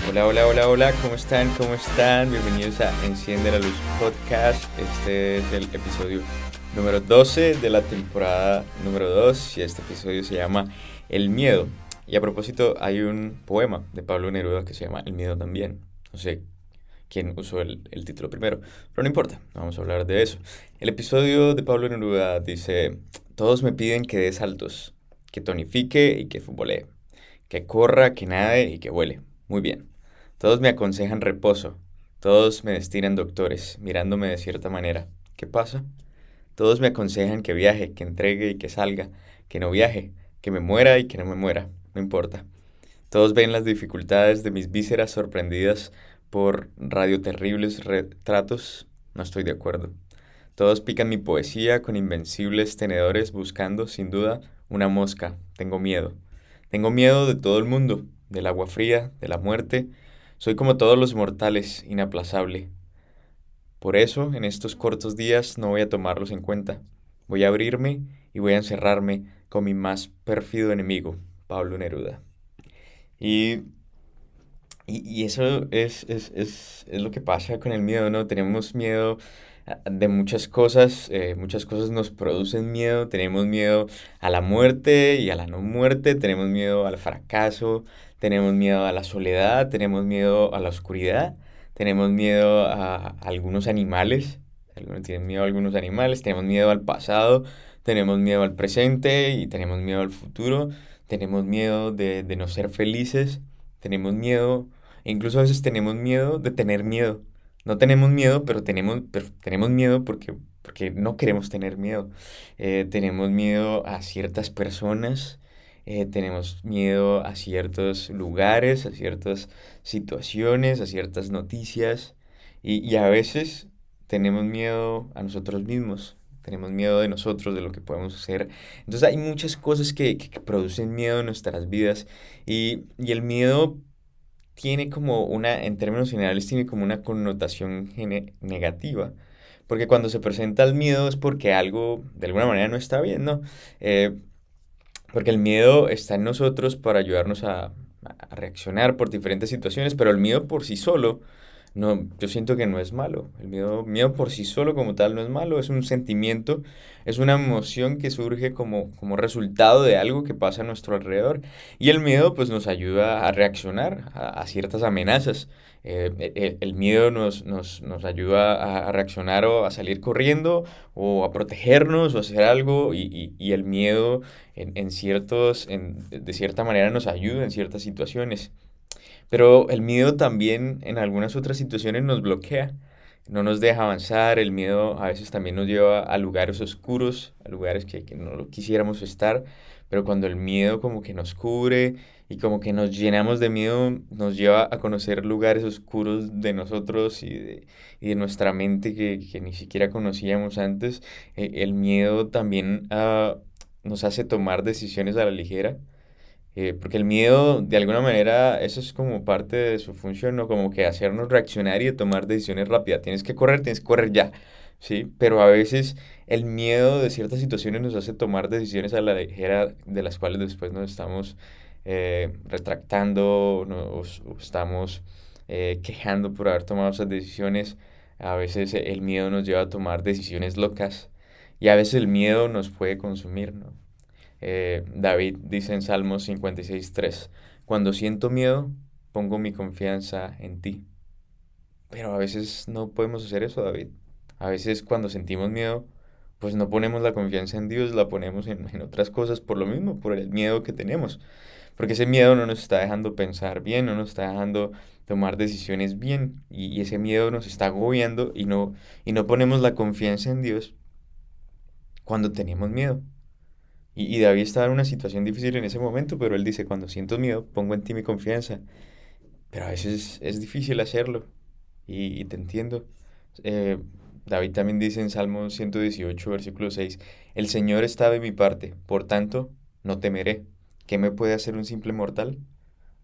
Hola, hola, hola, hola, ¿cómo están? ¿Cómo están? Bienvenidos a Enciende la Luz Podcast. Este es el episodio número 12 de la temporada número 2 y este episodio se llama El miedo. Y a propósito, hay un poema de Pablo Neruda que se llama El miedo también. No sé quién usó el título primero, pero no importa, no vamos a hablar de eso. El episodio de Pablo Neruda dice: todos me piden que dé saltos, que tonifique y que futbolee, que corra, que nade y que vuele. Muy bien. Todos me aconsejan reposo. Todos me destinan doctores, mirándome de cierta manera. ¿Qué pasa? Todos me aconsejan que viaje, que entregue y que salga, que no viaje, que me muera y que no me muera. No importa. Todos ven las dificultades de mis vísceras sorprendidas por radioterribles retratos. No estoy de acuerdo. Todos pican mi poesía con invencibles tenedores buscando, sin duda, una mosca. Tengo miedo. Tengo miedo de todo el mundo, del agua fría, de la muerte. Soy como todos los mortales, inaplazable. Por eso, en estos cortos días no voy a tomarlos en cuenta. Voy a abrirme y voy a encerrarme con mi más pérfido enemigo, Pablo Neruda. Y, y eso es lo que pasa con el miedo, ¿no? Tenemos miedo de muchas cosas nos producen miedo, tenemos miedo a la muerte y a la no muerte, tenemos miedo al fracaso, tenemos miedo a la soledad, tenemos miedo a la oscuridad, tenemos miedo a algunos animales, algunos tienen miedo a algunos animales, tenemos miedo al pasado, tenemos miedo al presente y tenemos miedo al futuro, tenemos miedo de no ser felices, tenemos miedo, e incluso a veces tenemos miedo de tener miedo. No tenemos miedo, pero tenemos miedo porque no queremos tener miedo. Tenemos miedo a ciertas personas, tenemos miedo a ciertos lugares, a ciertas situaciones, a ciertas noticias. Y a veces tenemos miedo a nosotros mismos. Tenemos miedo de nosotros, de lo que podemos hacer. Entonces hay muchas cosas que producen miedo en nuestras vidas. Y el miedo tiene como una, en términos generales, tiene como una connotación negativa. Porque cuando se presenta el miedo es porque algo de alguna manera no está bien, ¿no? Eh, Porque el miedo está en nosotros para ayudarnos a reaccionar por diferentes situaciones, pero el miedo por sí solo, no, yo siento que no es malo. El miedo por sí solo como tal no es malo, es un sentimiento, es una emoción que surge como resultado de algo que pasa a nuestro alrededor. Y el miedo pues nos ayuda a reaccionar a ciertas amenazas. El miedo nos ayuda a reaccionar o a salir corriendo o a protegernos o a hacer algo y el miedo de cierta manera nos ayuda en ciertas situaciones. Pero el miedo también en algunas otras situaciones nos bloquea, no nos deja avanzar, el miedo a veces también nos lleva a lugares oscuros, a lugares que no lo quisiéramos estar, pero cuando el miedo como que nos cubre y como que nos llenamos de miedo, nos lleva a conocer lugares oscuros de nosotros y de nuestra mente que ni siquiera conocíamos antes. El miedo también nos hace tomar decisiones a la ligera, porque el miedo, de alguna manera, eso es como parte de su función, ¿no? Como que hacernos reaccionar y de tomar decisiones rápidas. Tienes que correr ya, ¿sí? Pero a veces el miedo de ciertas situaciones nos hace tomar decisiones a la ligera, de las cuales después nos estamos retractando, o estamos quejando por haber tomado esas decisiones. A veces el miedo nos lleva a tomar decisiones locas y a veces el miedo nos puede consumir, ¿no? David dice en Salmos 56:3: cuando siento miedo, pongo mi confianza en ti. Pero a veces no podemos hacer eso, David. A veces cuando sentimos miedo, pues no ponemos la confianza en Dios, la ponemos en otras cosas por lo mismo, por el miedo que tenemos. Porque ese miedo no nos está dejando pensar bien, no nos está dejando tomar decisiones bien. Y ese miedo nos está agobiando y no ponemos la confianza en Dios cuando tenemos miedo. Y David estaba en una situación difícil en ese momento, pero él dice: cuando siento miedo, pongo en ti mi confianza. Pero a veces es difícil hacerlo y te entiendo. Eh, David también dice en Salmo 118, versículo 6: el Señor está de mi parte, por tanto, no temeré. ¿Qué me puede hacer un simple mortal?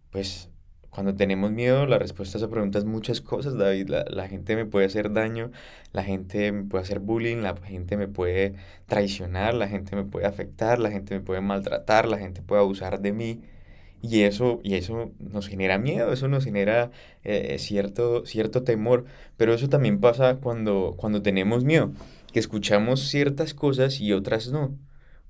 Pues cuando tenemos miedo, la respuesta a esa pregunta es muchas cosas, David. La gente me puede hacer daño, la gente me puede hacer bullying, la gente me puede traicionar, la gente me puede afectar, la gente me puede maltratar, la gente puede abusar de mí. Y eso nos genera miedo, eso nos genera cierto temor, pero eso también pasa cuando tenemos miedo, que escuchamos ciertas cosas y otras no.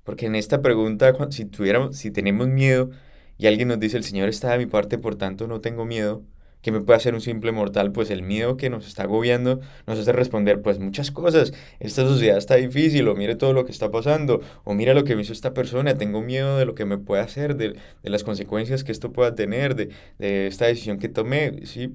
Porque en esta pregunta, si tenemos miedo y alguien nos dice, el Señor está de mi parte, por tanto no tengo miedo, ¿qué me puede hacer un simple mortal? Pues el miedo que nos está agobiando nos hace responder, pues muchas cosas. Esta sociedad está difícil, o mire todo lo que está pasando, o mira lo que me hizo esta persona, tengo miedo de lo que me puede hacer, de las consecuencias que esto pueda tener, de esta decisión que tomé, ¿sí?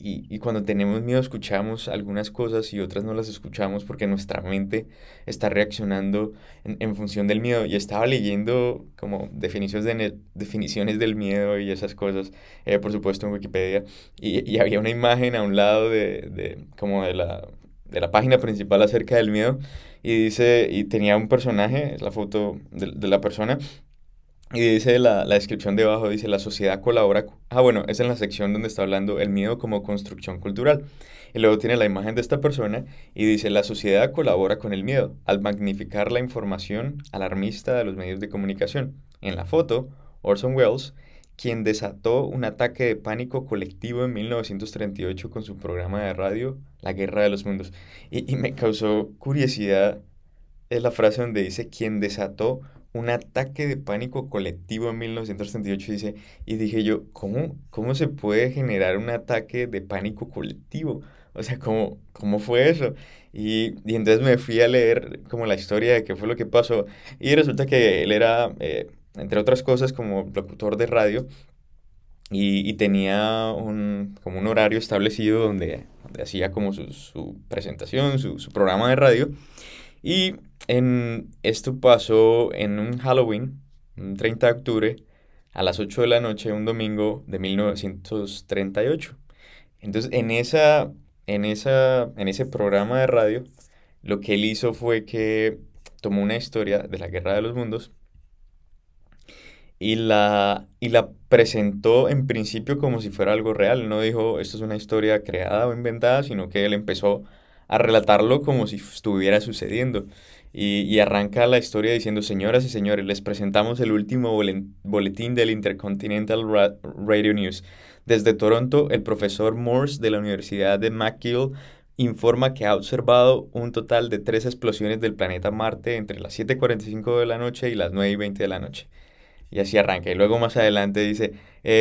Y cuando tenemos miedo escuchamos algunas cosas y otras no las escuchamos porque nuestra mente está reaccionando en función del miedo. Y estaba leyendo como definiciones del miedo y esas cosas, por supuesto en Wikipedia, y había una imagen a un lado como de la página principal acerca del miedo, y tenía un personaje, es la foto de la persona, y dice la descripción debajo, dice, la sociedad colabora. Bueno, es en la sección donde está hablando el miedo como construcción cultural. Y luego tiene la imagen de esta persona y dice, la sociedad colabora con el miedo al magnificar la información alarmista de los medios de comunicación. En la foto, Orson Welles, quien desató un ataque de pánico colectivo en 1938 con su programa de radio La Guerra de los Mundos. Y me causó curiosidad, es la frase donde dice, quien desató un ataque de pánico colectivo en 1938, dice, y dije yo, ¿cómo se puede generar un ataque de pánico colectivo? O sea, ¿cómo fue eso? Y entonces me fui a leer como la historia de qué fue lo que pasó, y resulta que él era, entre otras cosas, como locutor de radio, y tenía como un horario establecido donde hacía como su presentación, su programa de radio. Y esto pasó en un Halloween, un 30 de octubre, a las 8 de la noche, un domingo de 1938. Entonces, en ese programa de radio, lo que él hizo fue que tomó una historia de la Guerra de los Mundos y la presentó en principio como si fuera algo real. No dijo, esto es una historia creada o inventada, sino que él empezó a relatarlo como si estuviera sucediendo. Y arranca la historia diciendo, señoras y señores, les presentamos el último boletín del Intercontinental Radio News. Desde Toronto, el profesor Morse de la Universidad de McGill informa que ha observado un total de 3 explosiones del planeta Marte entre las 7:45 de la noche y las 9:20 de la noche. Y así arranca. Y luego más adelante dice,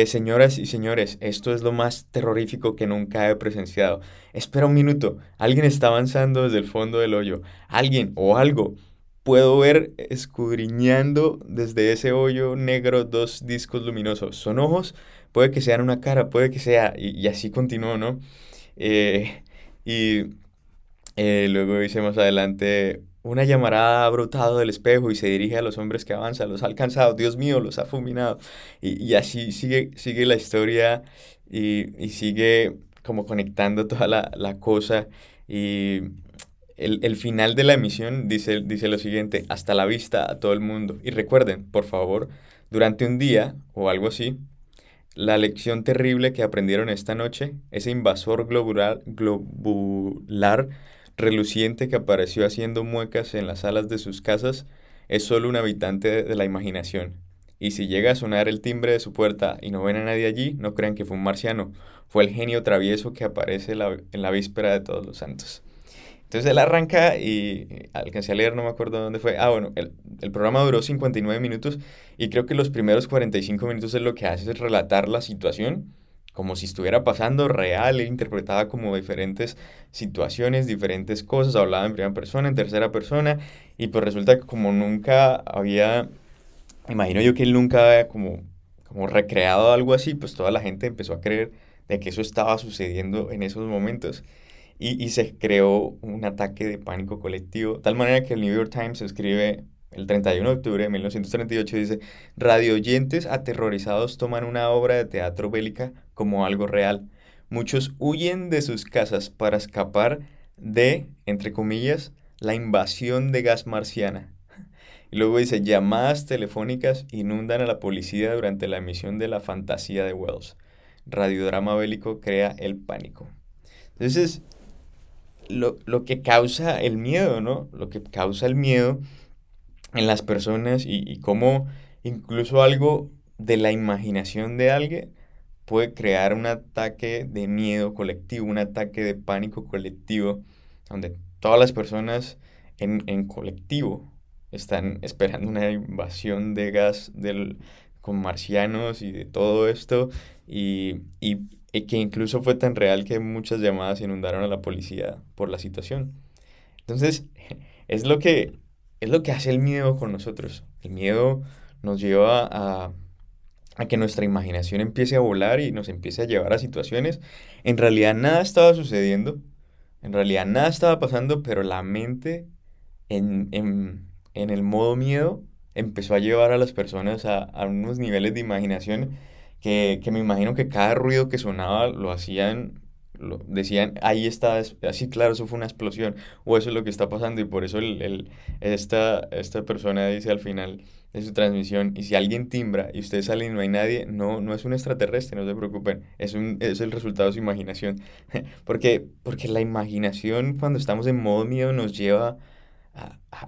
señoras y señores, esto es lo más terrorífico que nunca he presenciado. Espera un minuto, alguien está avanzando desde el fondo del hoyo. Alguien o algo. Puedo ver escudriñando desde ese hoyo negro 2 discos luminosos. ¿Son ojos? Puede que sean una cara, puede que sea. Y así continuó, ¿no? Eh, y luego dice más adelante, una llamarada ha brotado del espejo y se dirige a los hombres que avanzan, los ha alcanzado, Dios mío, los ha fulminado. Y así sigue la historia y sigue como conectando toda la cosa. Y el final de la emisión dice lo siguiente, hasta la vista a todo el mundo. Y recuerden, por favor, durante un día o algo así, la lección terrible que aprendieron esta noche, ese invasor globular reluciente que apareció haciendo muecas en las salas de sus casas, es solo un habitante de la imaginación. Y si llega a sonar el timbre de su puerta y no ven a nadie allí, no crean que fue un marciano, fue el genio travieso que aparece en la víspera de Todos los Santos. Entonces él arranca y alcancé a leer, no me acuerdo dónde fue. Bueno, el programa duró 59 minutos y creo que los primeros 45 minutos es lo que hace es relatar la situación como si estuviera pasando real. Él interpretaba como diferentes situaciones, diferentes cosas, hablaba en primera persona, en tercera persona, y pues resulta que como nunca había, imagino yo que él nunca había como recreado algo así, pues toda la gente empezó a creer de que eso estaba sucediendo en esos momentos. Y se creó un ataque de pánico colectivo, tal manera que el New York Times escribe el 31 de octubre de 1938, dice, radioyentes aterrorizados toman una obra de teatro bélica como algo real. Muchos huyen de sus casas para escapar de, entre comillas, la invasión de gas marciana. Y luego dice, llamadas telefónicas inundan a la policía durante la emisión de La Fantasía de Wells. Radiodrama bélico crea el pánico. Entonces, lo que causa el miedo, ¿no? Lo que causa el miedo en las personas y cómo incluso algo de la imaginación de alguien puede crear un ataque de miedo colectivo, un ataque de pánico colectivo, donde todas las personas en colectivo están esperando una invasión de gas con marcianos y de todo esto, y que incluso fue tan real que muchas llamadas inundaron a la policía por la situación. Entonces, es lo que, es lo que hace el miedo con nosotros. El miedo nos lleva a que nuestra imaginación empiece a volar y nos empiece a llevar a situaciones. En realidad nada estaba sucediendo, en realidad nada estaba pasando, pero la mente en el modo miedo empezó a llevar a las personas a unos niveles de imaginación que me imagino que cada ruido que sonaba lo hacían, decían, ahí está, así claro, eso fue una explosión, o eso es lo que está pasando, y por eso esta persona dice al final de su transmisión, y si alguien timbra y ustedes salen y no hay nadie, no es un extraterrestre, no se preocupen, es el resultado de su imaginación. Porque la imaginación cuando estamos en modo miedo nos lleva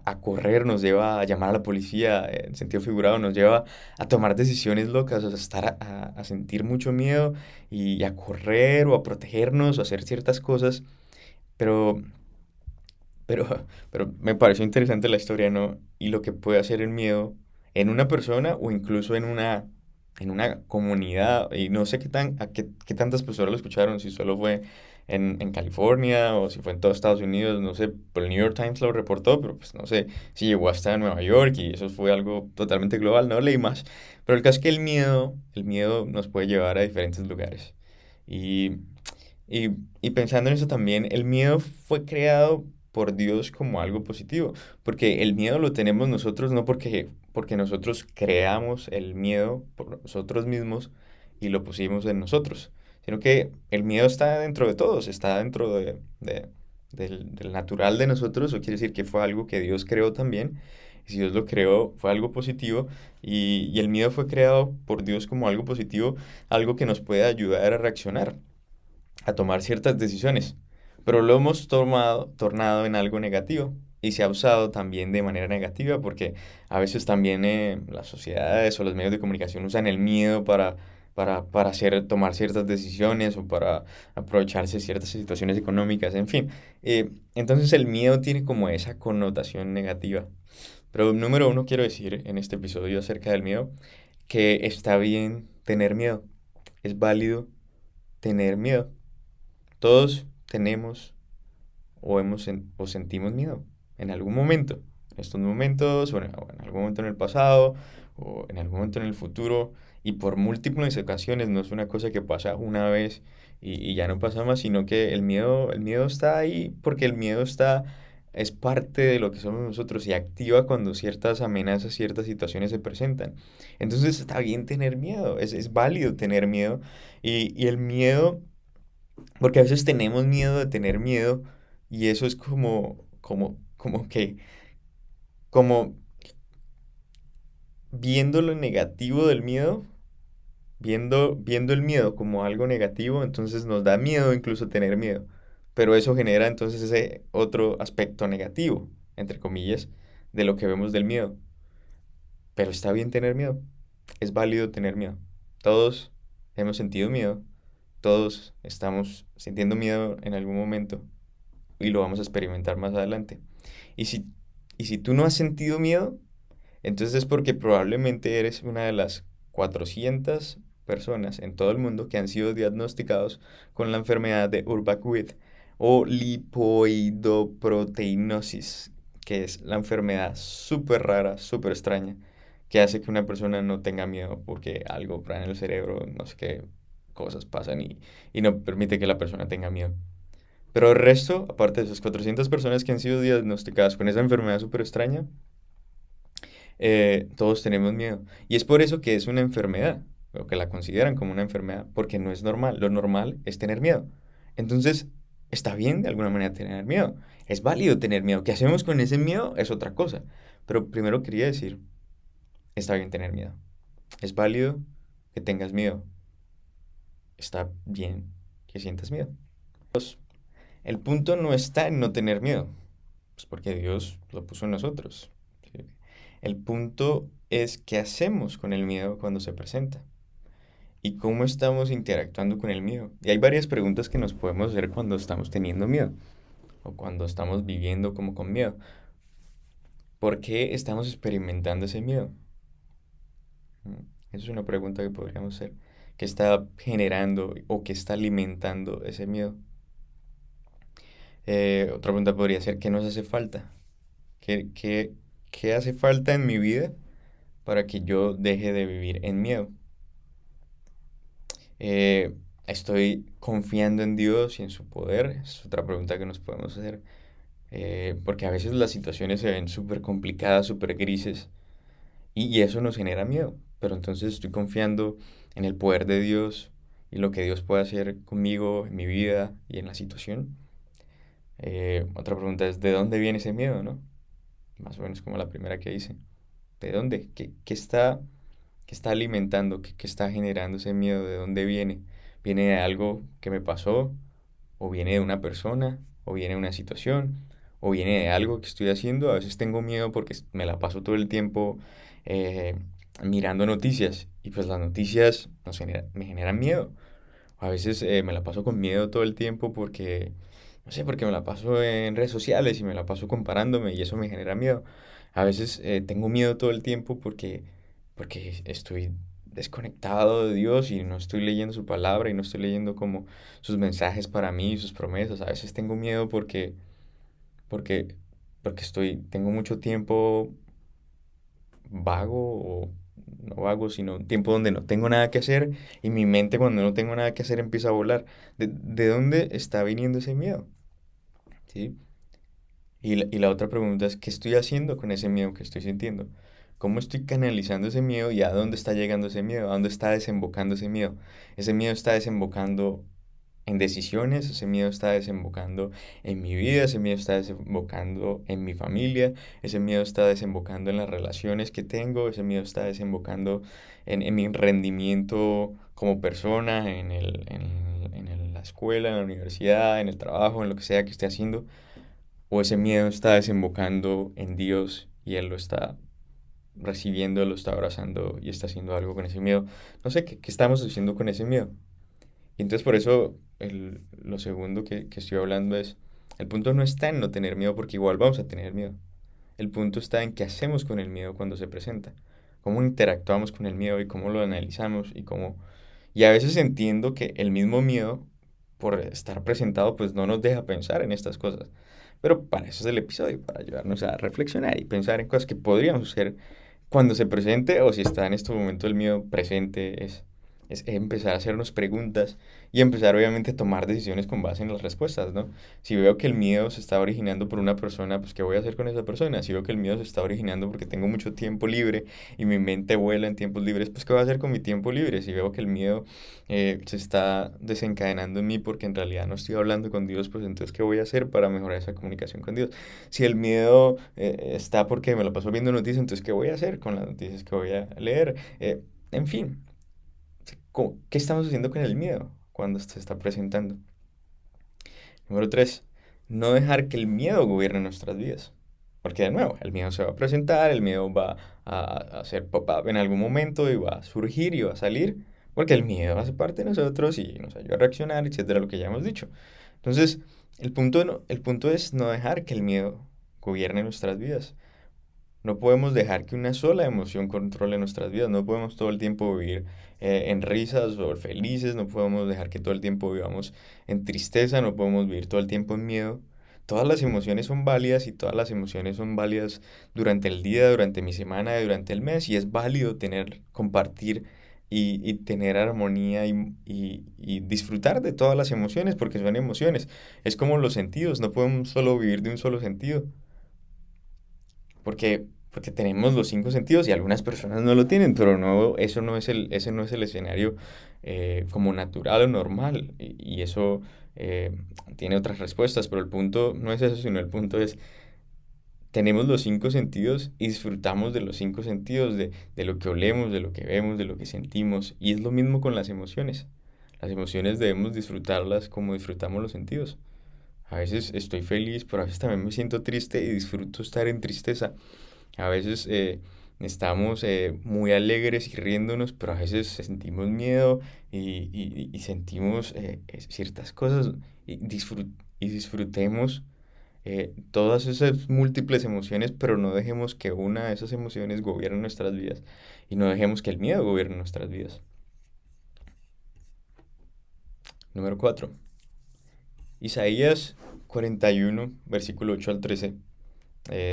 a correr, nos lleva a llamar a la policía, en sentido figurado, nos lleva a tomar decisiones locas, o sea, estar a sentir mucho miedo y a correr o a protegernos o a hacer ciertas cosas, pero, pero, pero me pareció interesante la historia, ¿no? Y lo que puede hacer el miedo en una persona o incluso en una comunidad, y no sé qué tantas personas lo escucharon, si solo fue en California o si fue en todos Estados Unidos, no sé, pero el New York Times lo reportó, pero pues no sé si llegó hasta Nueva York y eso fue algo totalmente global, no leí más. Pero el caso es que el miedo nos puede llevar a diferentes lugares. Y, y pensando en eso también, el miedo fue creado por Dios como algo positivo, porque el miedo lo tenemos nosotros no porque nosotros creamos el miedo por nosotros mismos y lo pusimos en nosotros, sino que el miedo está dentro de todos, está dentro del natural de nosotros, o quiere decir que fue algo que Dios creó también, y si Dios lo creó fue algo positivo, y el miedo fue creado por Dios como algo positivo, algo que nos puede ayudar a reaccionar, a tomar ciertas decisiones, pero lo hemos tornado en algo negativo y se ha usado también de manera negativa porque a veces también las sociedades o los medios de comunicación usan el miedo para tomar ciertas decisiones o para aprovecharse de ciertas situaciones económicas, en fin. Entonces el miedo tiene como esa connotación negativa. Pero número uno quiero decir en este episodio acerca del miedo que está bien tener miedo, es válido tener miedo. Todos tenemos o sentimos miedo en algún momento. En estos momentos, o en algún momento en el pasado, o en algún momento en el futuro. Y por múltiples ocasiones no es una cosa que pasa una vez y ya no pasa más, sino que el miedo está ahí porque es parte de lo que somos nosotros y activa cuando ciertas amenazas, ciertas situaciones se presentan. Entonces está bien tener miedo, es válido tener miedo. Y el miedo porque a veces tenemos miedo de tener miedo y eso es como viendo lo negativo del miedo, viendo el miedo como algo negativo, entonces nos da miedo incluso tener miedo. Pero eso genera entonces ese otro aspecto negativo, entre comillas, de lo que vemos del miedo. Pero está bien tener miedo, es válido tener miedo. Todos hemos sentido miedo, todos estamos sintiendo miedo en algún momento y lo vamos a experimentar más adelante. Y si, y si tú no has sentido miedo, entonces es porque probablemente eres una de las 400 personas en todo el mundo que han sido diagnosticados con la enfermedad de Urbach-Witt o lipoidoproteinosis, que es la enfermedad súper rara, súper extraña, que hace que una persona no tenga miedo porque algo en el cerebro, no sé qué cosas pasan y no permite que la persona tenga miedo. Pero el resto, aparte de esas 400 personas que han sido diagnosticadas con esa enfermedad súper extraña, todos tenemos miedo. Y es por eso que es una enfermedad, o que la consideran como una enfermedad, porque no es normal. Lo normal es tener miedo. Entonces, está bien de alguna manera tener miedo. Es válido tener miedo. ¿Qué hacemos con ese miedo? Es otra cosa. Pero primero quería decir, está bien tener miedo. Es válido que tengas miedo. Está bien que sientas miedo. El punto no está en no tener miedo, pues porque Dios lo puso en nosotros. ¿Sí? El punto es qué hacemos con el miedo cuando se presenta y cómo estamos interactuando con el miedo. Y hay varias preguntas que nos podemos hacer cuando estamos teniendo miedo o cuando estamos viviendo como con miedo. ¿Por qué estamos experimentando ese miedo? Mm, Esa es una pregunta que podríamos hacer. ¿Qué está generando o qué está alimentando ese miedo? Otra pregunta podría ser, ¿qué nos hace falta? ¿Qué, qué hace falta en mi vida para que yo deje de vivir en miedo? Eh, ¿Estoy confiando en Dios y en su poder? Es otra pregunta que nos podemos hacer. Porque a veces las situaciones se ven súper complicadas, súper grises, y eso nos genera miedo. Pero entonces estoy confiando en el poder de Dios y lo que Dios puede hacer conmigo, en mi vida y en la situación. Otra pregunta es, ¿de dónde viene ese miedo, no? Más o menos como la primera que hice. ¿De dónde? Qué está alimentando? Qué está generando ese miedo? ¿De dónde viene? ¿Viene de algo que me pasó? ¿O viene de una persona? ¿O viene de una situación? ¿O viene de algo que estoy haciendo? A veces tengo miedo porque me la paso todo el tiempo eh, mirando noticias. Y pues las noticias me generan miedo. A veces me la paso con miedo todo el tiempo porque, no sé, porque me la paso en redes sociales y me la paso comparándome y eso me genera miedo. A veces tengo miedo todo el tiempo porque estoy desconectado de Dios y no estoy leyendo su palabra y no estoy leyendo como sus mensajes para mí, sus promesas. A veces tengo miedo porque, porque tengo mucho tiempo vago o no vago, sino un tiempo donde no tengo nada que hacer y mi mente cuando no tengo nada que hacer empieza a volar. ¿De dónde está viniendo ese miedo? ¿Sí? Y la otra pregunta es, ¿qué estoy haciendo con ese miedo que estoy sintiendo? ¿Cómo estoy canalizando ese miedo y a dónde está llegando ese miedo? ¿A dónde está desembocando ese miedo? Ese miedo está desembocando en decisiones, ese miedo está desembocando en mi vida, ese miedo está desembocando en mi familia, ese miedo está desembocando en las relaciones que tengo, ese miedo está desembocando en mi rendimiento como persona, en la escuela, en la universidad, en el trabajo, en lo que sea que esté haciendo, o ese miedo está desembocando en Dios y Él lo está recibiendo, lo está abrazando y está haciendo algo con ese miedo. No sé, ¿qué estamos haciendo con ese miedo? Y entonces por eso lo segundo que estoy hablando es, el punto no está en no tener miedo porque igual vamos a tener miedo. El punto está en qué hacemos con el miedo cuando se presenta, cómo interactuamos con el miedo y cómo lo analizamos y cómo... Y a veces entiendo que el mismo miedo, por estar presentado, pues no nos deja pensar en estas cosas. Pero para eso es el episodio, para ayudarnos a reflexionar y pensar en cosas que podríamos hacer cuando se presente o si está en este momento el miedo presente, es empezar a hacernos preguntas y empezar obviamente a tomar decisiones con base en las respuestas, ¿no? Si veo que el miedo se está originando por una persona, pues ¿qué voy a hacer con esa persona? Si veo que el miedo se está originando porque tengo mucho tiempo libre y mi mente vuela en tiempos libres, pues ¿qué voy a hacer con mi tiempo libre? Si veo que el miedo se está desencadenando en mí porque en realidad no estoy hablando con Dios, pues entonces ¿qué voy a hacer para mejorar esa comunicación con Dios? Si el miedo está porque me lo paso viendo noticias, entonces ¿qué voy a hacer con las noticias que voy a leer? En fin, ¿qué estamos haciendo con el miedo cuando se está presentando? Número 3, no dejar que el miedo gobierne nuestras vidas. Porque de nuevo, el miedo se va a presentar, el miedo va a hacer pop-up en algún momento y va a surgir y va a salir, porque el miedo hace parte de nosotros y nos ayuda a reaccionar, etcétera, lo que ya hemos dicho. Entonces, el punto es no dejar que el miedo gobierne nuestras vidas. No podemos dejar que una sola emoción controle nuestras vidas. No podemos todo el tiempo vivir en risas o felices. No podemos dejar que todo el tiempo vivamos en tristeza. No podemos vivir todo el tiempo en miedo. Todas las emociones son válidas y todas las emociones son válidas durante el día, durante mi semana, durante el mes. Y es válido compartir y tener armonía y disfrutar de todas las emociones porque son emociones. Es como los sentidos. No podemos solo vivir de un solo sentido. Porque tenemos los cinco sentidos y algunas personas no lo tienen, pero no, ese no es el escenario como natural o normal. Y eso eh, tiene otras respuestas, pero el punto no es eso, sino el punto es, tenemos los cinco sentidos y disfrutamos de los cinco sentidos, de lo que olemos, de lo que vemos, de lo que sentimos. Y es lo mismo con las emociones. Las emociones debemos disfrutarlas como disfrutamos los sentidos. A veces estoy feliz, pero a veces también me siento triste y disfruto estar en tristeza. A veces estamos muy alegres y riéndonos, pero a veces sentimos miedo y sentimos ciertas cosas y, y disfrutemos todas esas múltiples emociones, pero no dejemos que una de esas emociones gobierne nuestras vidas y no dejemos que el miedo gobierne nuestras vidas. Número 4. Isaías 41, versículo 8 al 13.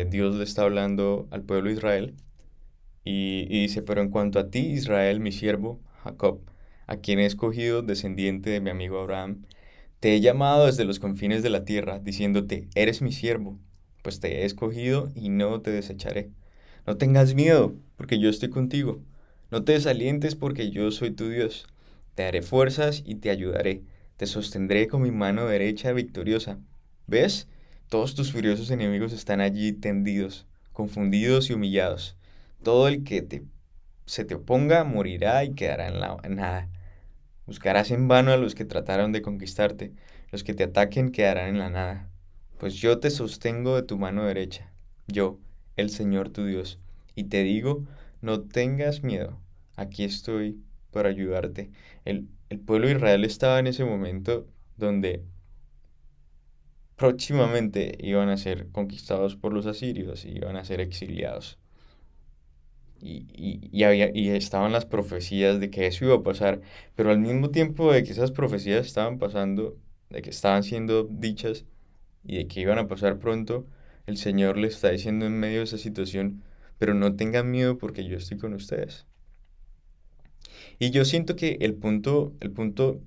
Dios le está hablando al pueblo de Israel y dice, pero en cuanto a ti, Israel, mi siervo, Jacob, a quien he escogido, descendiente de mi amigo Abraham, te he llamado desde los confines de la tierra, diciéndote, eres mi siervo, pues te he escogido y no te desecharé. No tengas miedo, porque yo estoy contigo. No te desalientes, porque yo soy tu Dios. Te daré fuerzas y te ayudaré. Te sostendré con mi mano derecha victoriosa. ¿Ves? Todos tus furiosos enemigos están allí tendidos, confundidos y humillados. Todo el que se te oponga morirá y quedará en nada. Buscarás en vano a los que trataron de conquistarte. Los que te ataquen quedarán en la nada. Pues yo te sostengo de tu mano derecha, yo, el Señor tu Dios. Y te digo, no tengas miedo. Aquí estoy para ayudarte. El pueblo de Israel estaba en ese momento donde próximamente iban a ser conquistados por los asirios y iban a ser exiliados. Y estaban las profecías de que eso iba a pasar, pero al mismo tiempo de que esas profecías estaban pasando, de que estaban siendo dichas y de que iban a pasar pronto, el Señor les está diciendo en medio de esa situación, pero no tengan miedo porque yo estoy con ustedes. Y yo siento que el punto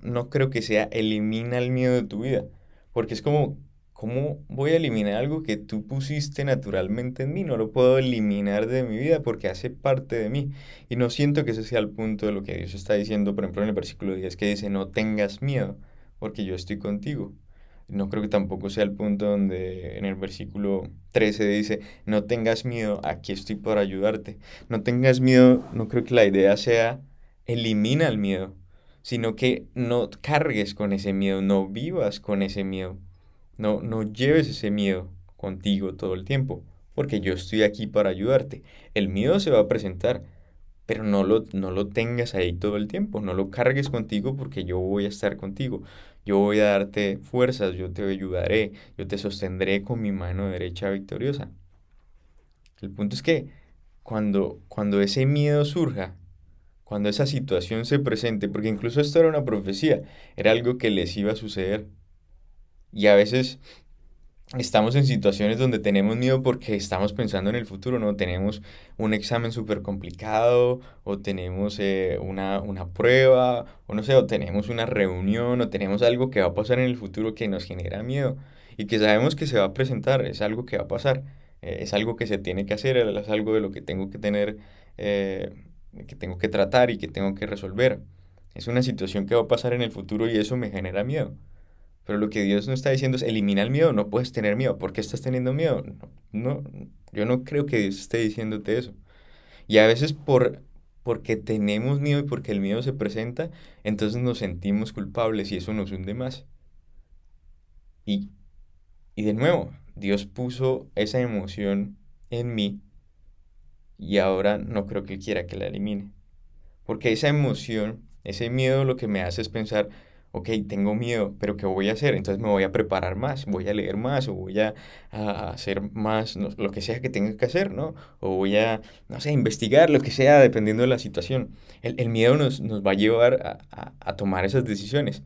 no creo que sea elimina el miedo de tu vida, porque es como, ¿cómo voy a eliminar algo que tú pusiste naturalmente en mí? No lo puedo eliminar de mi vida porque hace parte de mí. Y no siento que ese sea el punto de lo que Dios está diciendo, por ejemplo, en el versículo 10 que dice, no tengas miedo, porque yo estoy contigo. No creo que tampoco sea el punto donde en el versículo 13 dice, no tengas miedo, aquí estoy para ayudarte. No tengas miedo, no creo que la idea sea elimina el miedo, sino que no cargues con ese miedo, no vivas con ese miedo, no lleves ese miedo contigo todo el tiempo, porque yo estoy aquí para ayudarte. El miedo se va a presentar, pero no lo tengas ahí todo el tiempo, no lo cargues contigo porque yo voy a estar contigo. Yo voy a darte fuerzas, yo te ayudaré, yo te sostendré con mi mano derecha victoriosa. El punto es que cuando ese miedo surja, cuando esa situación se presente, porque incluso esto era una profecía, era algo que les iba a suceder. Y a veces estamos en situaciones donde tenemos miedo porque estamos pensando en el futuro, ¿no? Tenemos un examen súper complicado, o tenemos una prueba, o no sé, o tenemos una reunión, o tenemos algo que va a pasar en el futuro que nos genera miedo y que sabemos que se va a presentar, es algo que va a pasar, es algo que se tiene que hacer, es algo de lo que tengo que tener, eh, que tengo que tratar y que tengo que resolver. Es una situación que va a pasar en el futuro y eso me genera miedo. Pero lo que Dios no está diciendo es elimina el miedo, no puedes tener miedo. ¿Por qué estás teniendo miedo? No, yo no creo que Dios esté diciéndote eso. Y a veces porque tenemos miedo y porque el miedo se presenta, entonces nos sentimos culpables y eso nos hunde más. Y, y de nuevo, Dios puso esa emoción en mí y ahora no creo que Él quiera que la elimine. Porque esa emoción, ese miedo lo que me hace es pensar, ok, tengo miedo, pero ¿qué voy a hacer? Entonces me voy a preparar más, voy a leer más o voy a hacer más, lo que sea que tenga que hacer, ¿no? O voy a, no sé, investigar, lo que sea, dependiendo de la situación. El miedo nos va a llevar a tomar esas decisiones,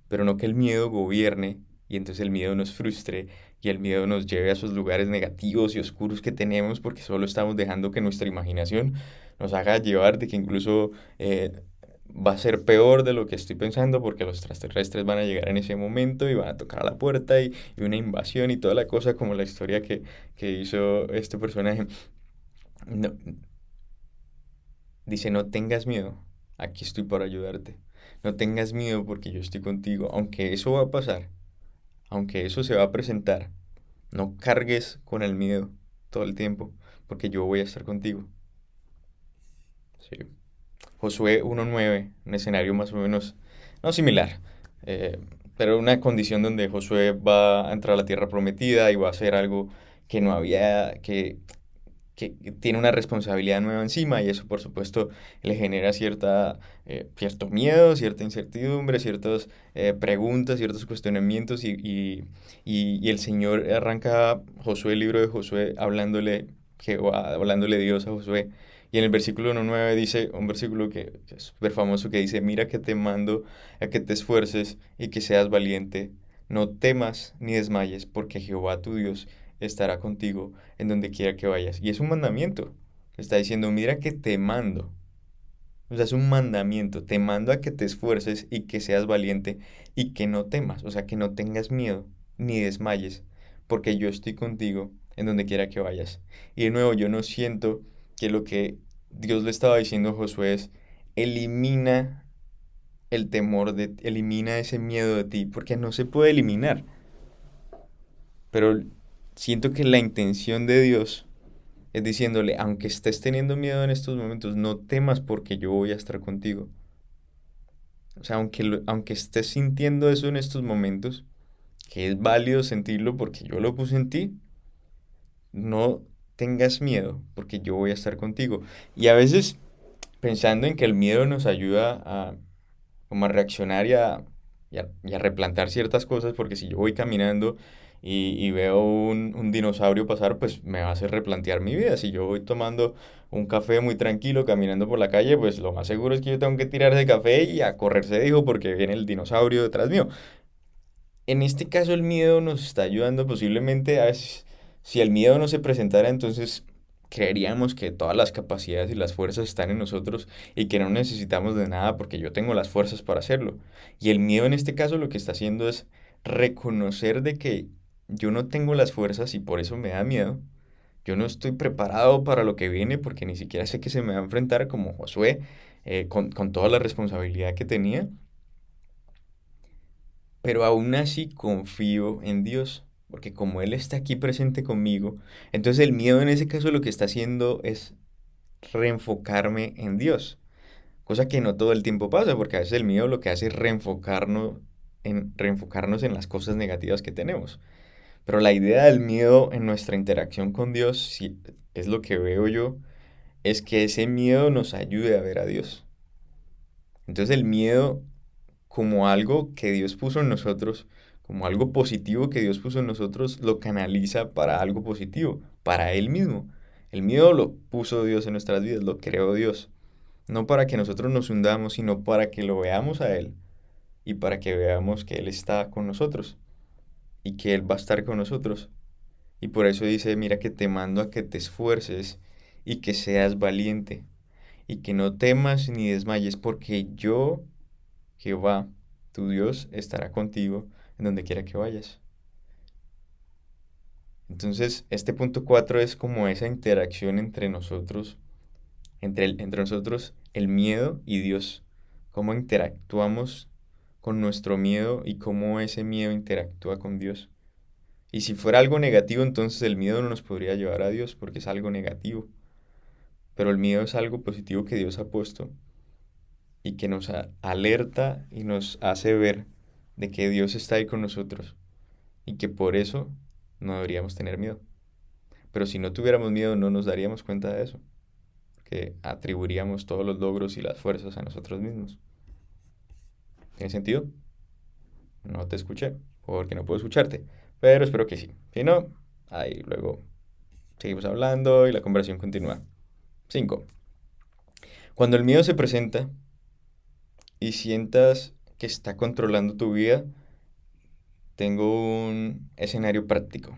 pero no que el miedo gobierne y entonces el miedo nos frustre y el miedo nos lleve a esos lugares negativos y oscuros que tenemos porque solo estamos dejando que nuestra imaginación nos haga llevar de que incluso va a ser peor de lo que estoy pensando porque los extraterrestres van a llegar en ese momento y van a tocar a la puerta y una invasión y toda la cosa como la historia que hizo este personaje. No, dice, no tengas miedo, aquí estoy para ayudarte. No tengas miedo porque yo estoy contigo, aunque eso va a pasar, aunque eso se va a presentar, no cargues con el miedo todo el tiempo porque yo voy a estar contigo. Sí. Josué 1:9, un escenario más o menos, no similar, eh, pero una condición donde Josué va a entrar a la tierra prometida y va a hacer algo que no había, que tiene una responsabilidad nueva encima y eso por supuesto le genera cierto miedo, cierta incertidumbre, ciertas preguntas, ciertos cuestionamientos y el Señor arranca Josué, el libro de Josué, hablándole Dios a Josué. Y en el versículo 1:9 dice, un versículo que es súper famoso, que dice, mira que te mando a que te esfuerces y que seas valiente, no temas ni desmayes, porque Jehová tu Dios estará contigo en donde quiera que vayas. Y es un mandamiento. Está diciendo, mira que te mando. O sea, es un mandamiento. Te mando a que te esfuerces y que seas valiente y que no temas. O sea, que no tengas miedo ni desmayes, porque yo estoy contigo en donde quiera que vayas. Y de nuevo, yo no siento que lo que Dios le estaba diciendo a Josué es, elimina elimina ese miedo de ti, porque no se puede eliminar. Pero siento que la intención de Dios es diciéndole, aunque estés teniendo miedo en estos momentos, no temas porque yo voy a estar contigo. O sea, aunque estés sintiendo eso en estos momentos, que es válido sentirlo porque yo lo puse en ti, no tengas miedo porque yo voy a estar contigo. Y a veces pensando en que el miedo nos ayuda como a reaccionar y a replantar ciertas cosas, porque si yo voy caminando y veo un dinosaurio pasar, pues me va a hacer replantear mi vida. Si yo voy tomando un café muy tranquilo, caminando por la calle, pues lo más seguro es que yo tengo que tirar ese café y a correrse dijo porque viene el dinosaurio detrás mío. En este caso el miedo nos está ayudando posiblemente a veces, si el miedo no se presentara, entonces creeríamos que todas las capacidades y las fuerzas están en nosotros y que no necesitamos de nada porque yo tengo las fuerzas para hacerlo. Y el miedo en este caso lo que está haciendo es reconocer de que yo no tengo las fuerzas y por eso me da miedo. Yo no estoy preparado para lo que viene porque ni siquiera sé que se me va a enfrentar como Josué con toda la responsabilidad que tenía, pero aún así confío en Dios, porque como Él está aquí presente conmigo, entonces el miedo en ese caso lo que está haciendo es reenfocarme en Dios, cosa que no todo el tiempo pasa, porque a veces el miedo lo que hace es reenfocarnos en las cosas negativas que tenemos. Pero la idea del miedo en nuestra interacción con Dios, si es lo que veo yo, es que ese miedo nos ayude a ver a Dios. Entonces el miedo como algo que Dios puso en nosotros, como algo positivo que Dios puso en nosotros, lo canaliza para algo positivo, para Él mismo. El miedo lo puso Dios en nuestras vidas, lo creó Dios. No para que nosotros nos hundamos, sino para que lo veamos a Él y para que veamos que Él está con nosotros y que Él va a estar con nosotros. Y por eso dice, mira que te mando a que te esfuerces y que seas valiente y que no temas ni desmayes, porque yo Jehová, tu Dios, estará contigo en donde quiera que vayas. Entonces, este punto 4 es como esa interacción entre nosotros, entre nosotros, el miedo y Dios. Cómo interactuamos con nuestro miedo y cómo ese miedo interactúa con Dios. Y si fuera algo negativo, entonces el miedo no nos podría llevar a Dios porque es algo negativo. Pero el miedo es algo positivo que Dios ha puesto y que nos alerta y nos hace ver de que Dios está ahí con nosotros y que por eso no deberíamos tener miedo. Pero si no tuviéramos miedo no nos daríamos cuenta de eso, que atribuiríamos todos los logros y las fuerzas a nosotros mismos. ¿Tiene sentido? No te escuché, porque no puedo escucharte, pero espero que sí. Si no, ahí luego seguimos hablando y la conversación continúa. 5. Cuando el miedo se presenta y sientas que está controlando tu vida, tengo un escenario práctico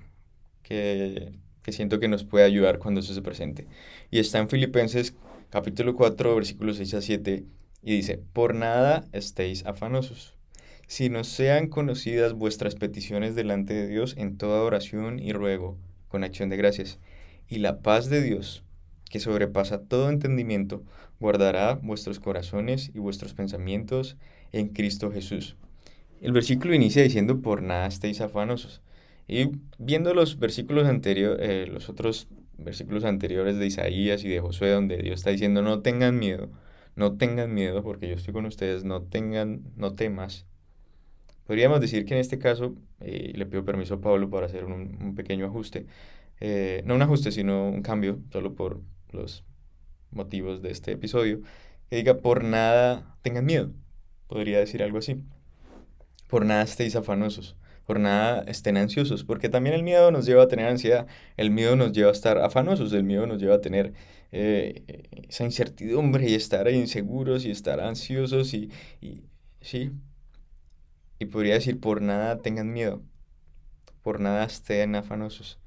que siento que nos puede ayudar cuando eso se presente. Y está en Filipenses capítulo 4 versículos 6 a 7 y dice, por nada estéis afanosos, sino sean conocidas vuestras peticiones delante de Dios en toda oración y ruego, con acción de gracias. Y la paz de Dios, que sobrepasa todo entendimiento, guardará vuestros corazones y vuestros pensamientos en Cristo Jesús. El versículo inicia diciendo, por nada estéis afanosos. Y viendo los otros versículos anteriores de Isaías y de Josué, donde Dios está diciendo, no tengan miedo, porque yo estoy con ustedes, no temas. Podríamos decir que en este caso, le pido permiso a Pablo para hacer un pequeño ajuste, no un ajuste, sino un cambio, solo por los motivos de este episodio, que diga por nada tengan miedo, podría decir algo así. Por nada estéis afanosos, por nada estén ansiosos, porque también el miedo nos lleva a tener ansiedad, el miedo nos lleva a estar afanosos, el miedo nos lleva a tener esa incertidumbre y estar inseguros y estar ansiosos y sí, y podría decir por nada tengan miedo, por nada estén afanosos.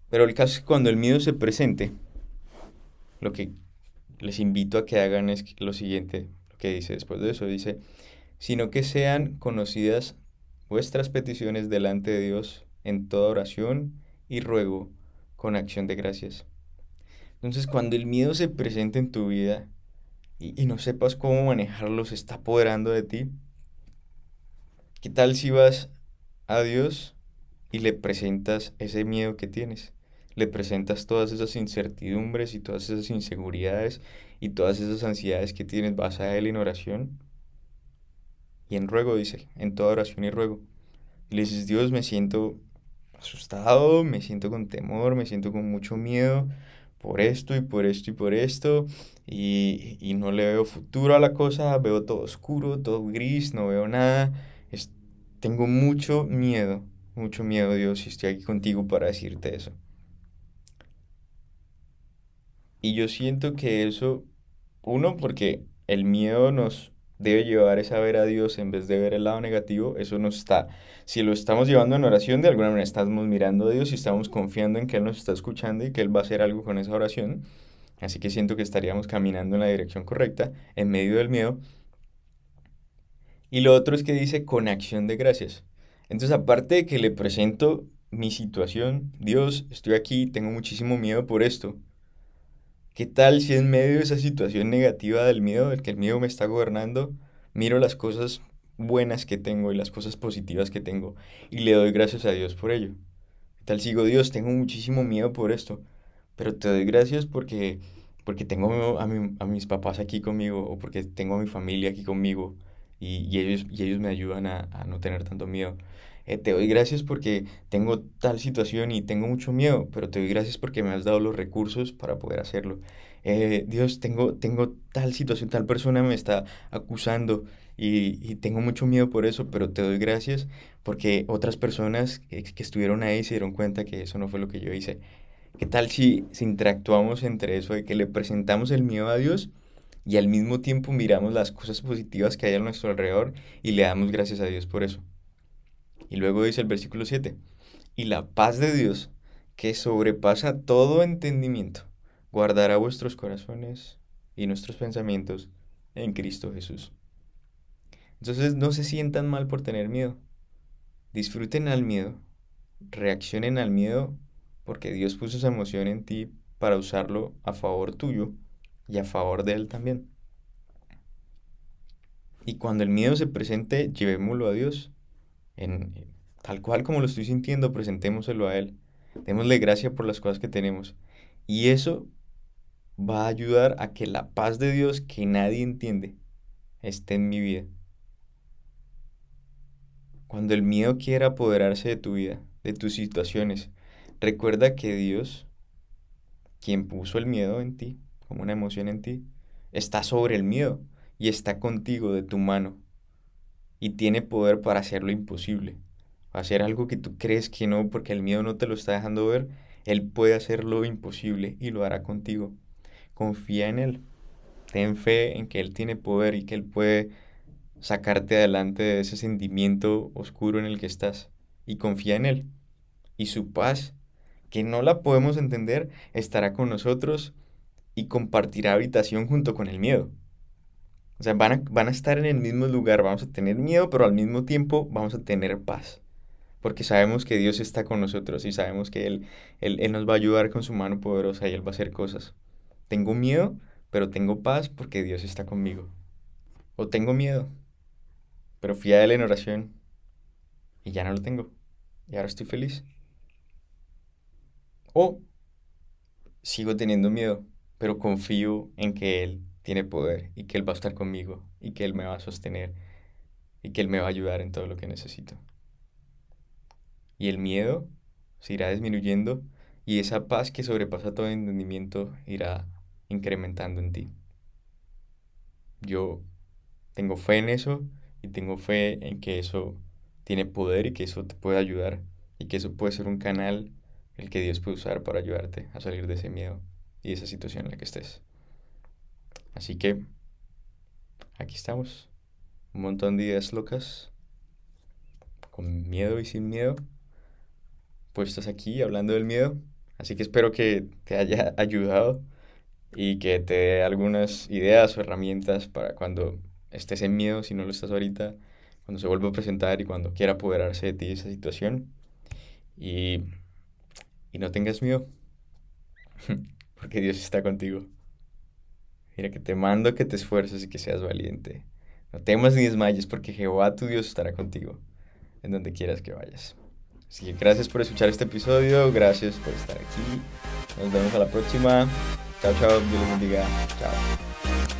Pero el caso es que cuando el miedo se presente, lo que les invito a que hagan es lo siguiente, lo que dice después de eso, dice, sino que sean conocidas vuestras peticiones delante de Dios en toda oración y ruego con acción de gracias. Entonces, cuando el miedo se presente en tu vida y no sepas cómo manejarlo, se está apoderando de ti, ¿qué tal si vas a Dios y le presentas ese miedo que tienes? Le presentas todas esas incertidumbres y todas esas inseguridades y todas esas ansiedades que tienes, vas a Él en oración y en ruego, dice, en toda oración y ruego. Y le dices, Dios, me siento asustado, me siento con temor, me siento con mucho miedo por esto y por esto y por esto, y no le veo futuro a la cosa, veo todo oscuro, todo gris, no veo nada. Es- Tengo mucho miedo, Dios, y estoy aquí contigo para decirte eso. Y yo siento que eso, uno, porque el miedo nos debe llevar es a ver a Dios en vez de ver el lado negativo, eso nos está, si lo estamos llevando en oración, de alguna manera estamos mirando a Dios y estamos confiando en que Él nos está escuchando y que Él va a hacer algo con esa oración. Así que siento que estaríamos caminando en la dirección correcta, en medio del miedo. Y lo otro es que dice con acción de gracias. Entonces, aparte de que le presento mi situación, Dios, estoy aquí, tengo muchísimo miedo por esto. ¿Qué tal si en medio de esa situación negativa del miedo, del que el miedo me está gobernando, miro las cosas buenas que tengo y las cosas positivas que tengo y le doy gracias a Dios por ello? ¿Qué tal si digo, Dios, tengo muchísimo miedo por esto, pero te doy gracias porque tengo a mis papás aquí conmigo o porque tengo a mi familia aquí conmigo y ellos me ayudan a no tener tanto miedo? Te doy gracias porque tengo tal situación y tengo mucho miedo, pero te doy gracias porque me has dado los recursos para poder hacerlo. Dios, tengo tal situación, tal persona me está acusando y tengo mucho miedo por eso, pero te doy gracias porque otras personas que estuvieron ahí se dieron cuenta que eso no fue lo que yo hice. ¿Qué tal si interactuamos entre eso de que le presentamos el miedo a Dios y al mismo tiempo miramos las cosas positivas que hay a nuestro alrededor y le damos gracias a Dios por eso? Y luego dice el versículo 7, y la paz de Dios, que sobrepasa todo entendimiento, guardará vuestros corazones y nuestros pensamientos en Cristo Jesús. Entonces no se sientan mal por tener miedo. Disfruten al miedo, reaccionen al miedo, porque Dios puso esa emoción en ti para usarlo a favor tuyo y a favor de Él también. Y cuando el miedo se presente, llevémoslo a Dios, tal cual como lo estoy sintiendo, presentémoselo a Él. Démosle gracia por las cosas que tenemos. Y eso va a ayudar a que la paz de Dios que nadie entiende esté en mi vida. Cuando el miedo quiera apoderarse de tu vida, de tus situaciones, recuerda que Dios, quien puso el miedo en ti, como una emoción en ti, está sobre el miedo y está contigo de tu mano y tiene poder para hacer lo imposible, hacer algo que tú crees que no, porque el miedo no te lo está dejando ver. Él puede hacer lo imposible y lo hará contigo. Confía en Él, ten fe en que Él tiene poder y que Él puede sacarte adelante de ese sentimiento oscuro en el que estás. Y confía en Él. Y su paz, que no la podemos entender, estará con nosotros y compartirá habitación junto con el miedo. O sea, van a estar en el mismo lugar, vamos a tener miedo, pero al mismo tiempo vamos a tener paz. Porque sabemos que Dios está con nosotros y sabemos que Él nos va a ayudar con su mano poderosa y Él va a hacer cosas. Tengo miedo, pero tengo paz porque Dios está conmigo. O tengo miedo, pero fui a Él en oración y ya no lo tengo. Y ahora estoy feliz. O sigo teniendo miedo, pero confío en que Él tiene poder y que Él va a estar conmigo y que Él me va a sostener y que Él me va a ayudar en todo lo que necesito. Y el miedo se irá disminuyendo y esa paz que sobrepasa todo entendimiento irá incrementando en ti. Yo tengo fe en eso y tengo fe en que eso tiene poder y que eso te puede ayudar y que eso puede ser un canal el que Dios puede usar para ayudarte a salir de ese miedo y de esa situación en la que estés. Así que aquí estamos, un montón de ideas locas, con miedo y sin miedo, puestos aquí hablando del miedo. Así que espero que te haya ayudado y que te dé algunas ideas o herramientas para cuando estés en miedo, si no lo estás ahorita, cuando se vuelva a presentar y cuando quiera apoderarse de ti esa situación. Y, y no tengas miedo, porque Dios está contigo. Mira que te mando que te esfuerces y que seas valiente. No temas ni desmayes, porque Jehová tu Dios estará contigo en donde quieras que vayas. Así que gracias por escuchar este episodio, gracias por estar aquí. Nos vemos a la próxima. Chao, chao, Dios los bendiga. Chao.